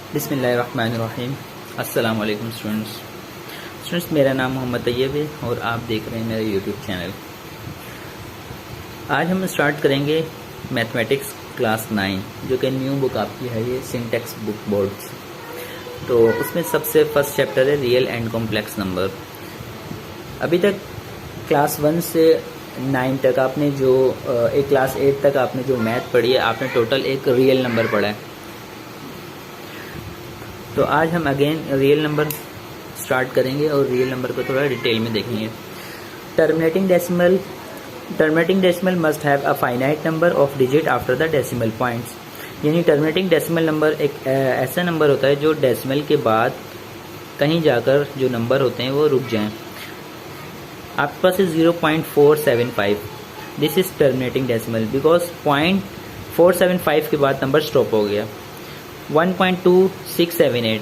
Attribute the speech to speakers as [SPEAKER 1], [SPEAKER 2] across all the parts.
[SPEAKER 1] बिस्मिल्लाहिर्रहमानिर्रहीम। अस्सलाम वालेकुम स्टूडेंट्स, मेरा नाम मोहम्मद तैयब है और आप देख रहे हैं मेरा यूट्यूब चैनल। आज हम स्टार्ट करेंगे मैथमेटिक्स क्लास 9, जो कि न्यू बुक आपकी है, ये सिंटेक्स बुक बोर्ड्स। तो उसमें सबसे फर्स्ट चैप्टर है रियल एंड कॉम्प्लेक्स नंबर। अभी तक क्लास 1 से 9 तक आपने जो एक क्लास 8 तक आपने जो मैथ पढ़ी है, आपने टोटल एक रियल नंबर पढ़ा है। तो आज हम अगेन रियल नंबर स्टार्ट करेंगे और रियल नंबर को थोड़ा डिटेल में देखेंगे। Terminating decimal must have a finite number of digit after the decimal points. यानी टर्मिनेटिंग डेसिमल नंबर एक ऐसा नंबर होता है जो डेसिमल के बाद कहीं जाकर जो नंबर होते हैं वो रुक जाएं। आपके पास 0.475, this is terminating decimal because 0.475 के बाद नंबर स्टॉप हो गया। 1.2678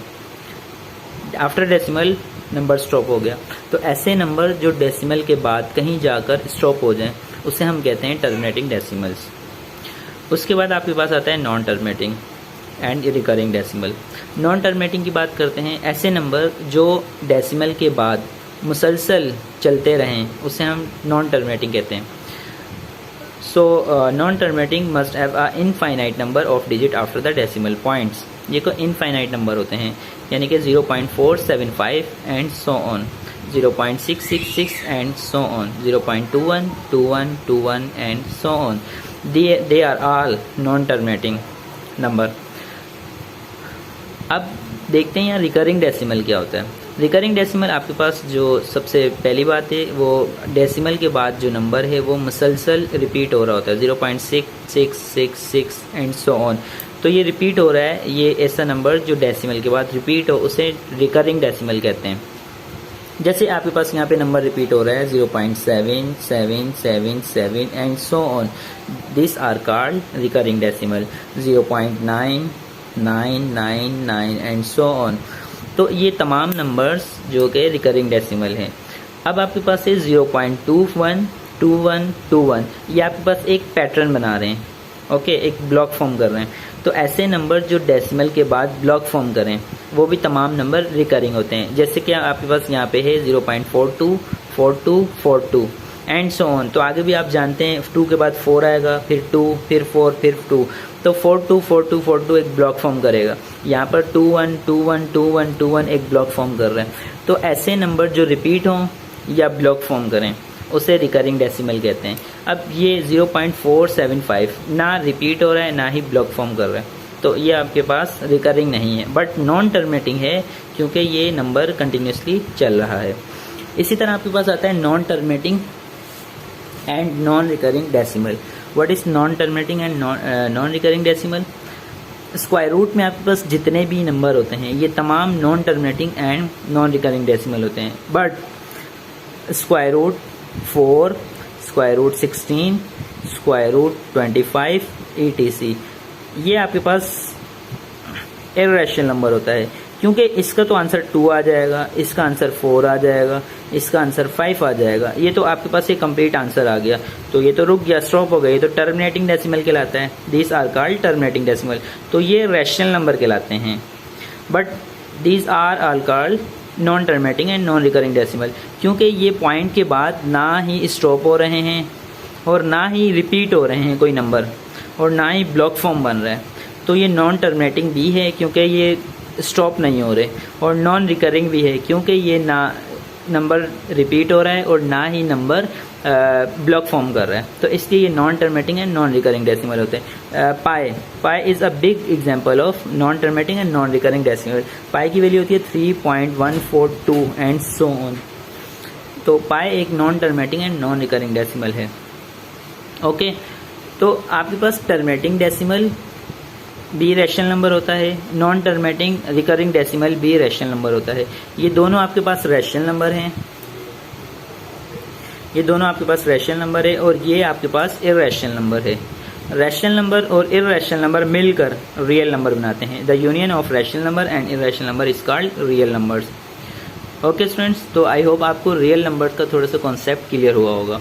[SPEAKER 1] आफ्टर डेसिमल नंबर स्टॉप हो गया। तो ऐसे नंबर जो डेसिमल के बाद कहीं जाकर स्टॉप हो जाएं, उसे हम कहते हैं टर्मिनेटिंग डेसिमल्स। उसके बाद आपके पास आता है non terminating and recurring decimal. Non terminating की बात करते हैं, ऐसे नंबर जो डेसिमल के बाद मुसलसल चलते रहें, उसे हम नॉन टर्मिनेटिंग कहते हैं। So non terminating must have a infinite number of digit after the decimal points. ये को इनफाइनाइट नंबर होते हैं, यानी कि 0.475 and so on, 0.666 and so on, 0.21, 21, 21 and so on. They are all non terminating number. अब देखते हैं यहाँ रिकरिंग डेसिमल क्या होता है। रिकरिंग डेसिमल आपके पास जो सबसे पहली बात है, वो डेसिमल के बाद जो नंबर है वो मुसलसल रिपीट हो रहा होता है, 0.6666 एंड सो ऑन। तो ये रिपीट हो रहा है, ये ऐसा नंबर जो डेसिमल के बाद रिपीट हो, उसे रिकरिंग डेसिमल कहते हैं। जैसे आपके पास यहाँ पे नंबर रिपीट हो रहा है 0.7777 and so on, this are called recurring decimal. 0.9999 and so on. तो ये तमाम नंबर्स जो कि रिकरिंग डेसिमल हैं। अब आपके पास है 0.212121, ये आपके पास एक पैटर्न बना रहे हैं, ओके, एक ब्लॉक फॉर्म कर रहे हैं। तो ऐसे नंबर जो डेसिमल के बाद ब्लॉक फॉर्म करें, वो भी तमाम नंबर रिकरिंग होते हैं। जैसे कि आपके पास यहाँ पे है 0.424242 एंड सो ऑन। तो आगे भी आप जानते हैं 2 के बाद 4 आएगा, फिर 2, फिर 4, फिर 2। तो 424242 एक ब्लॉक फॉर्म करेगा। यहाँ पर 21212121 एक ब्लॉक फॉर्म कर रहे हैं। तो ऐसे नंबर जो रिपीट हों या ब्लॉक फॉर्म करें, उसे रिकरिंग डेसिमल कहते हैं। अब ये 0.475 ना रिपीट हो रहा है ना ही ब्लॉक फॉर्म कर रहा है, तो ये आपके पास रिकरिंग नहीं है, बट नॉन टर्मिनेटिंग है क्योंकि ये नंबर कंटिन्यूसली चल रहा है। इसी तरह आपके पास आता है non terminating and non recurring decimal. What is non terminating and non recurring decimal? Square root में आपके पास जितने भी नंबर होते हैं, ये तमाम non terminating and non recurring decimal होते हैं। But square root 4, square root 16, square root 25 etc, ये आपके पास इर्रेशनल नंबर होता है, क्योंकि इसका तो आंसर 2 आ जाएगा, इसका आंसर 4 आ जाएगा, इसका आंसर 5 आ जाएगा। ये तो आपके पास एक कंप्लीट आंसर आ गया, तो ये तो रुक गया, स्टॉप हो गया। ये तो टर्मिनेटिंग डेसिमल कहलाता है। This are called terminating decimal. तो ये रैशनल नंबर कहलाते हैं। But these are all called non terminating and non recurring decimal, क्योंकि ये पॉइंट के बाद ना ही स्टॉप हो रहे हैं और ना ही रिपीट हो रहे हैं कोई नंबर, और ना ही ब्लॉक फॉर्म बन रहा है। तो ये नॉन टर्मिनेटिंग भी है क्योंकि ये स्टॉप नहीं हो रहे, और नॉन रिकरिंग भी है क्योंकि ये ना नंबर रिपीट हो रहा है और ना ही नंबर ब्लॉक फॉर्म कर रहा है। तो इसलिए ये non terminating and non recurring decimal होते हैं। Pi is a big example of non terminating and non recurring decimal. Pi की वैल्यू होती है 3.142 एंड सो ऑन। तो पाई एक non terminating and non recurring decimal है, ओके। तो आपके पास टर्मिनेटिंग डेसिमल भी रैशनल नंबर होता है, नॉन टर्मिनेटिंग रिकरिंग डेसिमल भी रैशनल नंबर होता है। ये दोनों आपके पास रैशनल नंबर हैं, ये दोनों आपके पास रैशनल नंबर है, और ये आपके पास इर्रेशनल नंबर है। रैशनल नंबर और इर्रेशनल नंबर मिलकर रियल नंबर बनाते हैं। The union of rational number and irrational number is called real numbers. Okay students, तो आई होप आपको रियल नंबर का थोड़ा सा कॉन्सेप्ट क्लियर हुआ होगा।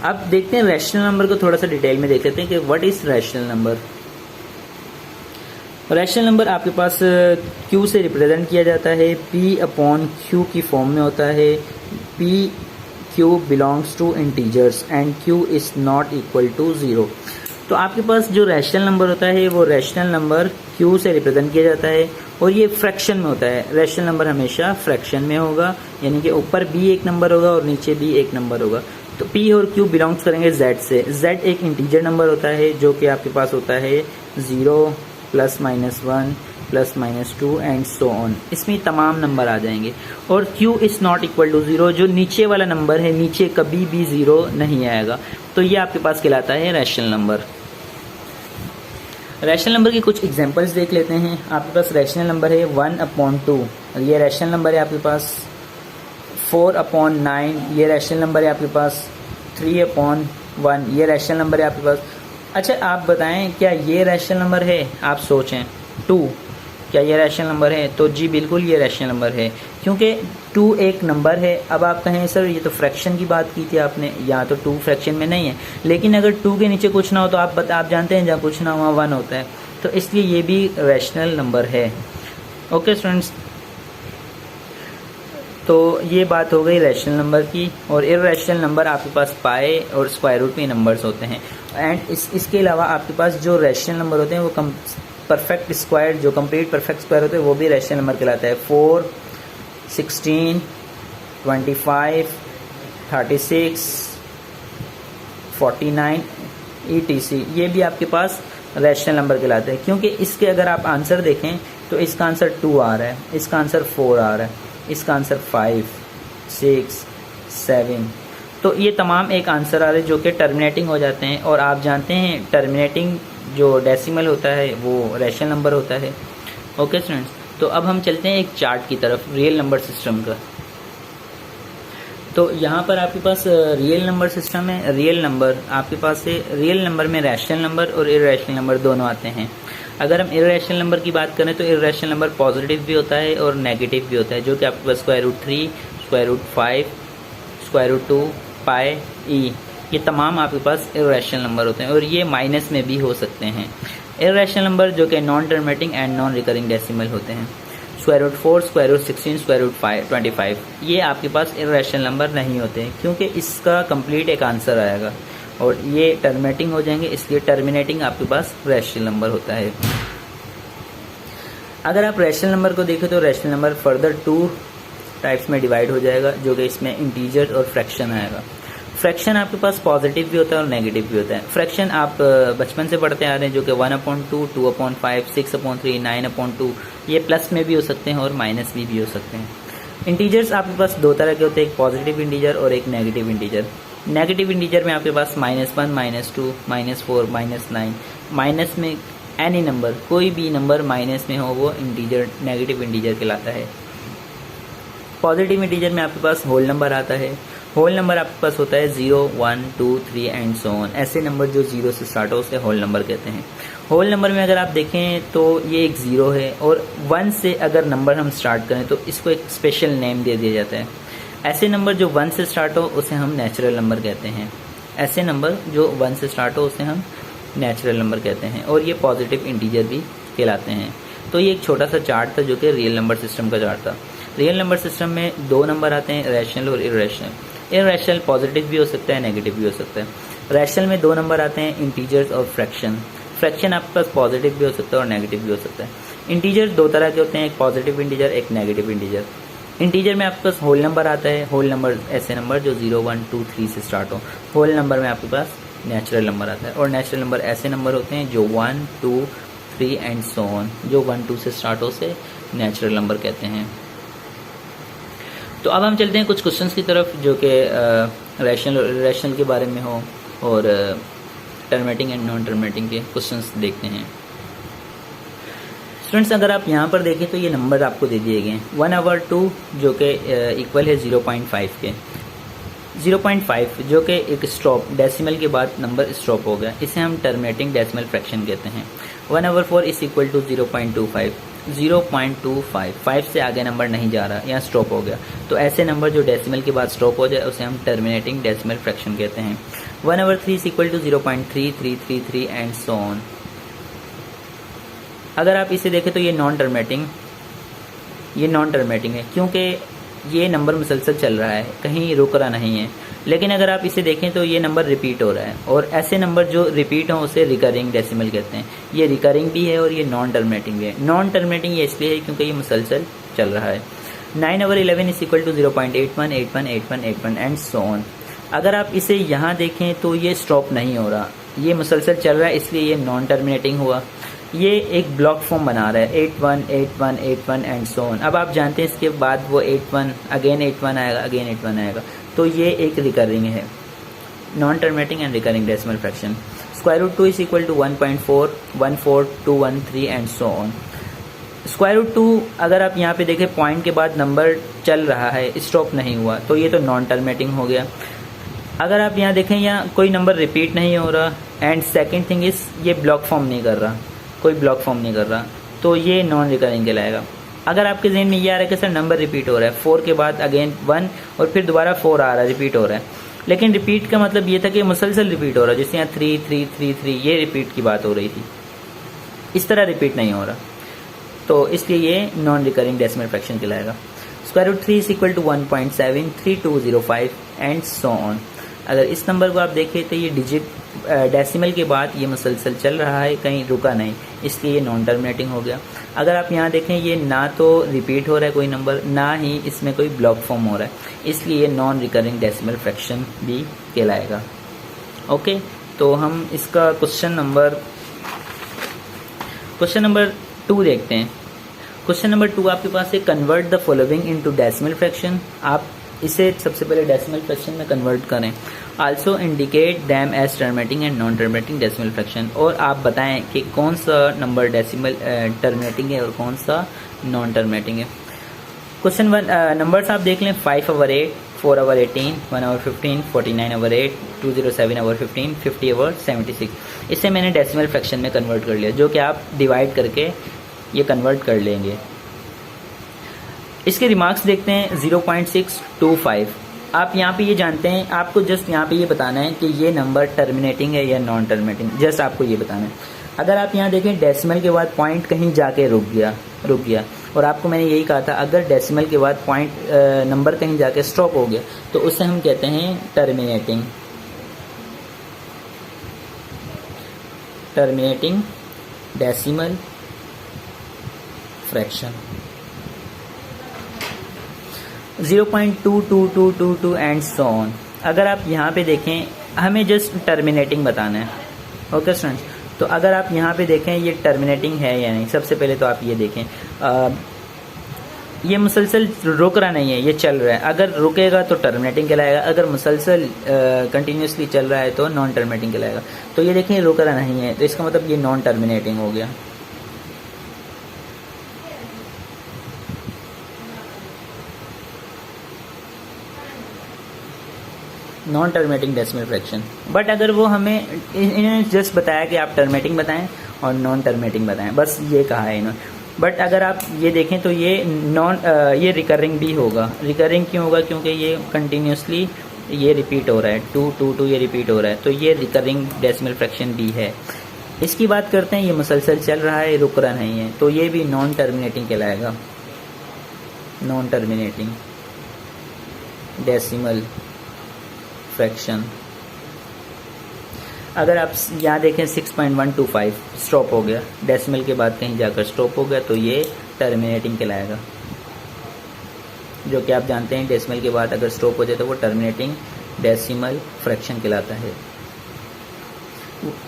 [SPEAKER 1] अब देखते हैं रैशनल नंबर को थोड़ा सा डिटेल में देख लेते हैं कि what is rational number. Rational number आपके पास Q से रिप्रेजेंट किया जाता है, P अपॉन Q की फॉर्म में होता है। P Q belongs to integers and Q is not equal to 0। तो आपके पास जो रैशनल नंबर होता है वो रैशनल नंबर Q से रिप्रेजेंट किया जाता है और ये फ्रैक्शन में होता है। रैशनल नंबर हमेशा फ्रैक्शन में होगा, यानी कि ऊपर B एक नंबर होगा और नीचे B एक नंबर होगा। तो P और Q बिलोंग्स करेंगे Z से। Z एक इंटीजर नंबर होता है जो कि आपके पास होता है 0 plus minus 1 plus minus 2 and so on. इसमें तमाम नंबर आ जाएंगे। और Q is not equal to 0, जो नीचे वाला नंबर है नीचे कभी भी 0 नहीं आएगा। तो ये आपके पास कहलाता है रैशनल नंबर। रैशनल नंबर की कुछ एग्जांपल्स देख लेते हैं। आपके पास रैशनल नंबर है 1/2, ये रैशनल नंबर है आपके पास। 4/9, ये रैशनल नंबर है आपके पास। 3/1, ये रैशनल नंबर है आपके पास। अच्छा आप बताएं क्या ये रैशनल नंबर है? आप सोचें 2 क्या ये रैशनल नंबर है? तो जी बिल्कुल ये रैशनल नंबर है, क्योंकि 2 एक नंबर है। अब आप कहें सर ये तो फ्रैक्शन की बात की थी आपने, यहाँ तो 2 फ्रैक्शन में नहीं है, लेकिन अगर 2 के नीचे कुछ ना हो तो आप जानते हैं जहाँ कुछ ना वहाँ 1 होता है, तो इसलिए ये भी रैशनल नंबर है। ओके स्टूडेंट्स, तो ये बात हो गई रैशनल नंबर की। और इर्रेशनल नंबर आपके पास पाए और स्क्वायर रूट में नंबर्स होते हैं। एंड इसके अलावा आपके पास जो रैशनल नंबर होते हैं वो परफेक्ट स्क्वायर, जो कंप्लीट परफेक्ट स्क्वायर होते हैं वो भी रैशनल नंबर कहलाता है। 4, 16, 25, 36, 49 ETC, ये भी आपके पास रैशनल नंबर कहलाते हैं। क्योंकि इसके अगर आप आंसर देखें तो इसका आंसर 2 आ रहा है, इसका आंसर 4 आ रहा है, इसका आंसर 5, 6, 7, तो ये तमाम एक आंसर आ रहे हैं जो कि टर्मिनेटिंग हो जाते हैं। और आप जानते हैं टर्मिनेटिंग जो डेसिमल होता है वो रैशनल नंबर होता है। ओके स्टूडेंट्स, तो अब हम चलते हैं एक चार्ट की तरफ रियल नंबर सिस्टम का। तो यहाँ पर आपके पास रियल नंबर सिस्टम है। रियल नंबर आपके पास है, रियल नंबर में रैशनल नंबर और इर्रेशनल नंबर दोनों आते हैं। अगर हम इर्रेशनल नंबर की बात करें तो इर्रेशनल नंबर पॉजिटिव भी होता है और नेगेटिव भी होता है, जो कि आपके पास √3, √5, √2, पाई, ई, ये तमाम आपके पास इर्रेशनल नंबर होते हैं और ये माइनस में भी हो सकते हैं। इर्रेशनल नंबर जो कि non terminating and non recurring decimal होते हैं। √4, √16, √25, ये आपके पास इर्रेशनल नंबर नहीं होते हैं, क्योंकि इसका कंप्लीट एक आंसर आएगा और ये टर्मिनेटिंग हो जाएंगे, इसलिए टर्मिनेटिंग आपके पास रैशनल नंबर होता है। अगर आप रैशनल नंबर को देखें तो रैशनल नंबर फर्दर 2 टाइप्स में डिवाइड हो जाएगा, जो कि इसमें इंटीजर और फ्रैक्शन आएगा। फ्रैक्शन आपके पास पॉजिटिव भी होता है और नेगेटिव भी होता है। फ्रैक्शन आप बचपन से पढ़ते आ रहे हैं, जो कि 1/2, 2/5, 6/3, 9/2, ये प्लस में भी हो सकते हैं और माइनस में भी हो सकते हैं। इंटीजर्स आपके पास 2 तरह के होते हैं, एक पॉजिटिव इंटीजर और एक नेगेटिव इंटीजर। नेगेटिव इंटीजर में आपके पास -1, -2, -4, -9, माइनस में एनी नंबर, कोई भी नंबर माइनस में हो वो इंटीजर नेगेटिव इंटीजर कहलाता है। पॉजिटिव इंटीजर में आपके पास होल नंबर आता है। होल नंबर आपके पास होता है 0, 1, 2, 3 एंड सो ऑन। ऐसे नंबर जो 0 से स्टार्ट हो उसे होल नंबर कहते हैं। होल नंबर में अगर आप देखें तो ये एक 0 है और 1 से अगर नंबर हम स्टार्ट करें तो इसको एक स्पेशल नेम दे दिया जाता है। ऐसे नंबर जो 1 से स्टार्ट हो उसे हम नेचुरल नंबर कहते हैं। ऐसे नंबर जो 1 से स्टार्ट हो उसे हम नेचुरल नंबर कहते हैं और ये पॉजिटिव इंटीजर भी कहलाते हैं। तो ये एक छोटा सा चार्ट था जो कि रियल नंबर सिस्टम का चार्ट था। रियल नंबर सिस्टम में 2 नंबर आते हैं, रैशनल और इर्रेशनल। इर्रेशनल पॉजिटिव भी हो सकता है, नेगेटिव भी हो सकता है। रैशनल में 2 नंबर आते हैं, इंटीजर्स और फ्रैक्शन। फ्रैक्शन आपके पास पॉजिटिव भी हो सकता है और नेगेटिव भी हो सकता है। इंटीजर 2 तरह के होते हैं, एक पॉजिटिव इंटीजर, एक नेगेटिव इंटीजर। इंटीजर में आपके पास होल नंबर आता है। होल नंबर ऐसे नंबर जो 0, 1, 2, 3 से स्टार्ट हो। होल नंबर में आपके पास नेचुरल नंबर आता है और नेचुरल नंबर ऐसे नंबर होते हैं जो 1, 2, 3 एंड सो ऑन, जो 1, 2 से स्टार्ट हो से नेचुरल नंबर कहते हैं। तो अब हम चलते हैं कुछ क्वेश्चंस की तरफ जो कि रैशनल और इर्रेशनल के बारे में हो और टर्मिनेटिंग एंड नॉन टर्मिनेटिंग के क्वेश्चंस देखते हैं। स्टूडेंट्स अगर आप यहाँ पर देखें तो ये नंबर आपको दे दिए गए हैं 1/2 जो कि इक्वल है 0.5 के। 0.5 जो कि एक स्टॉप डेसिमल के बाद नंबर स्टॉप हो गया, इसे हम टर्मिनेटिंग डेसिमल फ्रैक्शन कहते हैं। 1/4 इज इक्वल टू 0.25। 0.25 5 से आगे नंबर नहीं जा रहा, यहाँ स्टॉप हो गया, तो ऐसे नंबर जो डेसिमल के बाद स्टॉप हो जाए उसे हम टर्मिनेटिंग डेसिमल फ्रैक्शन कहते हैं। 1/3 is equal to 0.3333 and so on. अगर आप इसे देखें तो ये नॉन टर्मिनेटिंग है, क्योंकि ये नंबर मुसलसल चल रहा है, कहीं रुक रहा नहीं है। लेकिन अगर आप इसे देखें तो ये नंबर रिपीट हो रहा है, और ऐसे नंबर जो रिपीट हों उसे रिकरिंग डेसिमल कहते हैं। ये रिकरिंग भी है और ये नॉन टर्मिनेटिंग भी है। नॉन टर्मिनेटिंग ये इसलिए है क्योंकि ये मुसलसल चल रहा है। 9/11 is equal to 0.818181 and so on. अगर आप इसे यहाँ देखें तो ये स्टॉप नहीं हो रहा, ये मुसलसल चल रहा है, इसलिए ये नॉन टर्मिनेटिंग हुआ। ये एक ब्लॉक फॉर्म बना रहा है 818181 एंड सो ऑन। अब आप जानते हैं इसके बाद वो 81 अगेन 81 आएगा, अगेन 81 आएगा, तो ये एक रिकरिंग है, non terminating and recurring decimal fraction. √2 is equal to 1.414213 and so on. √2 अगर आप यहाँ पे देखें पॉइंट के बाद नंबर चल रहा है, स्टॉप नहीं हुआ, तो ये तो नॉन टर्मिनेटिंग हो गया। अगर आप यहाँ देखें यहाँ कोई नंबर रिपीट नहीं हो रहा, एंड सेकंड थिंग इज ये ब्लॉक फॉर्म नहीं कर रहा, कोई ब्लॉक फॉर्म नहीं कर रहा, तो ये नॉन रिकरिंग कहलाएगा। अगर आपके जहन में ये आ रहा है कि सर नंबर रिपीट हो रहा है, 4 के बाद अगेन 1 और फिर दोबारा 4 आ रहा है, रिपीट हो रहा है, लेकिन रिपीट का मतलब ये था कि मुसलसल रिपीट हो रहा है, जैसे यहाँ 3 3 3 3 ये रिपीट की बात हो रही थी, इस तरह रिपीट नहीं हो रहा, तो इसलिए ये नॉन रिकरिंग डेसिमल फ्रैक्शन कहलाएगा। √3 is equal to 1.73205 and so on. अगर इस नंबर को आप देखें तो ये डिजिट डेसिमल के बाद ये मुसलसल चल रहा है, कहीं रुका नहीं, इसलिए ये नॉन टर्मिनेटिंग हो गया। अगर आप यहाँ देखें ये ना तो रिपीट हो रहा है कोई नंबर, ना ही इसमें कोई ब्लॉक फॉर्म हो रहा है, इसलिए ये नॉन रिकरिंग डेसिमल फ्रैक्शन भी कहलाएगा। ओके, तो हम इसका क्वेश्चन नंबर 2 देखते हैं। क्वेश्चन नंबर 2 आपके पास है convert the following into decimal fraction. आप इसे सबसे पहले डेसिमल फ्रैक्शन में कन्वर्ट करें। Also indicate them as terminating and non terminating decimal fraction. और आप बताएं कि कौन सा नंबर डेसिमल टर्मिनेटिंग है और कौन सा नॉन टर्मिनेटिंग है। क्वेश्चन 1 नंबर्स आप देख लें 5/8, 4/18, 1/15, 49/8, 207/15, 50/76। इसे मैंने डेसिमल फ्रैक्शन में कन्वर्ट कर लिया, जो कि आप डिवाइड करके ये कन्वर्ट कर लेंगे। इसके रिमार्क्स देखते हैं 0.625। आप यहाँ पे ये जानते हैं, आपको जस्ट यहाँ पे ये बताना है कि ये नंबर टर्मिनेटिंग है या नॉन टर्मिनेटिंग, जस्ट आपको ये बताना है। अगर आप यहाँ देखें डेसिमल के बाद पॉइंट कहीं जाके रुक गया, और आपको मैंने यही कहा था अगर डेसिमल के बाद पॉइंट नंबर कहीं जाके स्टॉप हो गया तो उसे हम कहते हैं terminating decimal fraction. 0.22222 and so on. अगर आप यहाँ पे देखें, हमें जस्ट टर्मिनेटिंग बताना है। ओके स्टूडेंट्स, तो अगर आप यहाँ पे देखें ये टर्मिनेटिंग है या नहीं, सबसे पहले तो आप ये देखें ये मुसलसल रुक रहा नहीं है, ये चल रहा है। अगर रुकेगा तो टर्मिनेटिंग कहलाएगा, अगर मुसलसल कंटिन्यूसली चल रहा है तो नॉन टर्मिनेटिंग कहलाएगा। तो ये देखें रुक रहा नहीं है, तो इसका मतलब ये नॉन टर्मिनेटिंग हो गया। Non terminating decimal fraction. But अगर वो हमें इन्होंने जस्ट बताया कि आप टर्मिनेटिंग बताएं और नॉन टर्मिनेटिंग बताएं, बस ये कहा है इन्होंने। बट अगर आप ये देखें तो ये ये रिकरिंग भी होगा। रिकरिंग क्यों होगा? क्योंकि ये कंटिन्यूसली ये रिपीट हो रहा है, 2 2 2 ये रिपीट हो रहा है, तो ये रिकरिंग डेसिमल फ्रैक्शन भी है। इसकी बात करते हैं, ये मुसलसल चल रहा है, रुक रहा नहीं है, तो ये भी नॉन टर्मिनेटिंग कहलाएगा। Non terminating decimal fraction. अगर आप यहाँ देखें 6.125 स्टॉप हो गया, डेसिमल के बाद कहीं जाकर स्टॉप हो गया, तो ये टर्मिनेटिंग कहलाएगा। जो कि आप जानते हैं डेसिमल के बाद अगर स्टॉप हो जाए तो वो टर्मिनेटिंग डेसिमल फ्रैक्शन कहलाता है।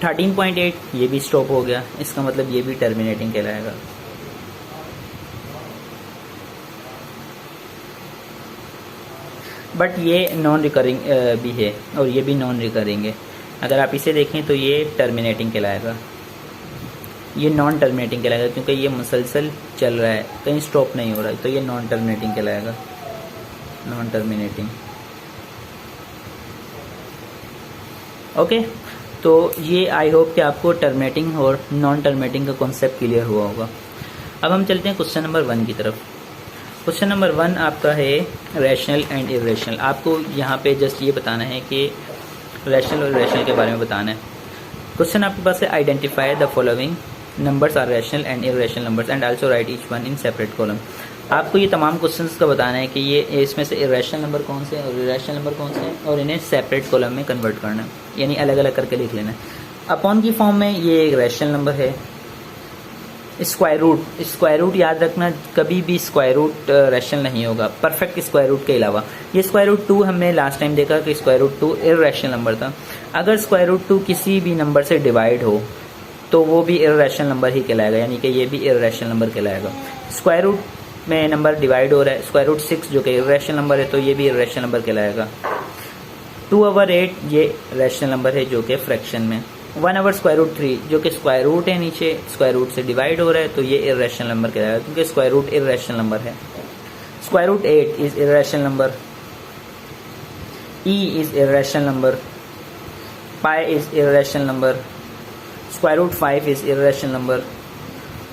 [SPEAKER 1] 13.8 ये भी स्टॉप हो गया, इसका मतलब ये भी टर्मिनेटिंग कहलाएगा। बट ये नॉन रिकरिंग भी है और ये भी नॉन रिकरिंग है। अगर आप इसे देखें तो ये टर्मिनेटिंग कहलाएगा, ये नॉन टर्मिनेटिंग कहलाएगा क्योंकि ये मुसलसल चल रहा है, कहीं स्टॉप नहीं हो रहा है, तो ये नॉन टर्मिनेटिंग कहलाएगा। Non terminating. ओके, तो ये आई होप कि आपको टर्मिनेटिंग और नॉन टर्मिनेटिंग का कॉन्सेप्ट क्लियर हुआ होगा। अब हम चलते हैं क्वेश्चन नंबर 1 की तरफ। क्वेश्चन नंबर 1 आपका है रैशनल एंड इरेशनल। आपको यहाँ पे जस्ट ये बताना है कि रैशनल और इरेशनल के बारे में बताना है। क्वेश्चन आपके पास है identify the following numbers are rational and irrational numbers and also write each one in separate column। आपको ये तमाम क्वेश्चंस का बताना है कि ये इसमें से इरेशनल नंबर कौन से हैं और इरेशनल नंबर कौन से हैं और इन्हें सेपरेट कॉलम में कन्वर्ट करना है, यानी अलग अलग करके लिख लेना है। अपॉन की फॉर्म में ये एक रैशनल नंबर है। स्क्वायर रूट याद रखना, कभी भी स्क्वायर रूट रैशनल नहीं होगा परफेक्ट स्क्वायर रूट के अलावा। ये स्क्वायर रूट 2 हमने लास्ट टाइम देखा कि स्क्वायर रूट 2 इर्रेशनल नंबर था। अगर स्क्वायर रूट 2 किसी भी नंबर से डिवाइड हो तो वो भी इर्रेशनल नंबर ही कहलाएगा, यानी कि ये भी इर्रेशनल नंबर कहलाएगा। स्क्वायर रूट में नंबर डिवाइड हो रहा है, स्क्वायर रूट 6 जो कि इर्रेशनल नंबर है तो ये भी इर्रेशनल नंबर कहलाएगा। 2/8 ये रैशनल नंबर है जो कि फ्रैक्शन में। 1/√3 जो कि स्क्वायर रूट है, नीचे स्क्वायर रूट से डिवाइड हो रहा है तो ये इर्रेशनल नंबर कहलाएगा क्योंकि स्क्वायर रूट इर्रेशनल नंबर है। Square root 8 is irrational number. E is irrational number. Pi is irrational number. Square root 5 is irrational number.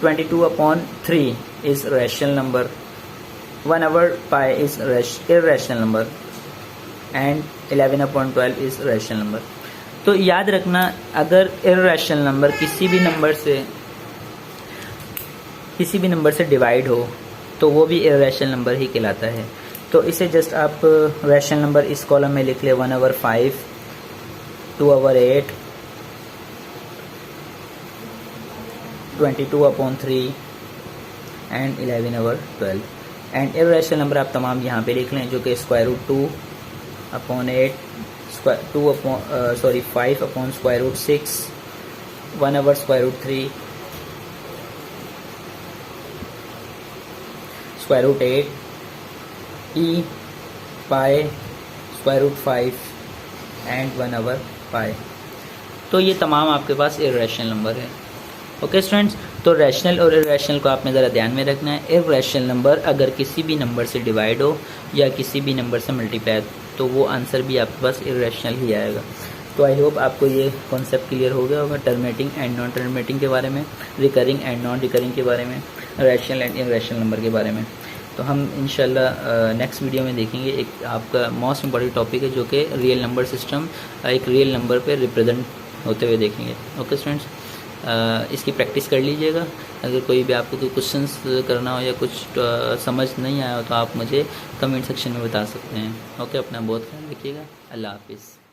[SPEAKER 1] 22/3 is rational number, 1/pi is irrational number and 11/12 is rational number। तो याद रखना, अगर irrational number किसी भी number से divide हो तो वो भी irrational नंबर ही कहलाता है। तो इसे जस्ट आप rational नंबर इस कॉलम में लिख ले 1/5, 2/8, 22/3 एंड 11/12 एंड इर्रेशनल नंबर आप तमाम यहाँ पे लिख लें जो कि square root 2/8, 5/6, 1/√3, square root 8, e, pi, square root 5 and 1/pi। तो ये तमाम आपके पास इर्रेशनल नंबर है। ओके स्टूडेंट्स, तो रैशनल और इर्रेशनल को आपने ज़रा ध्यान में रखना है। इर्रेशनल नंबर अगर किसी भी नंबर से डिवाइड हो या किसी भी नंबर से मल्टीप्लाई तो वो आंसर भी आपके पास इर्रेशनल ही आएगा। तो आई होप आपको ये कॉन्सेप्ट क्लियर हो गया होगा टर्मिनेटिंग एंड नॉन टर्मिनेटिंग के बारे में, रिकरिंग एंड नॉन रिकरिंग के बारे में, रैशनल एंड इर्रेशनल नंबर के बारे में। तो हम इंशाल्लाह नेक्स्ट वीडियो में देखेंगे एक आपका मोस्ट इम्पॉर्टेंट टॉपिक है जो कि रियल नंबर सिस्टम एक रियल नंबर पे रिप्रेजेंट होते हुए देखेंगे। ओके स्टूडेंट्स, इसकी प्रैक्टिस कर लीजिएगा। अगर कोई भी आपको कोई क्वेश्चंस करना हो या कुछ समझ नहीं आया हो तो आप मुझे कमेंट सेक्शन में बता सकते हैं। ओके, अपना बहुत ख्याल रखिएगा। अल्लाह हाफिज़।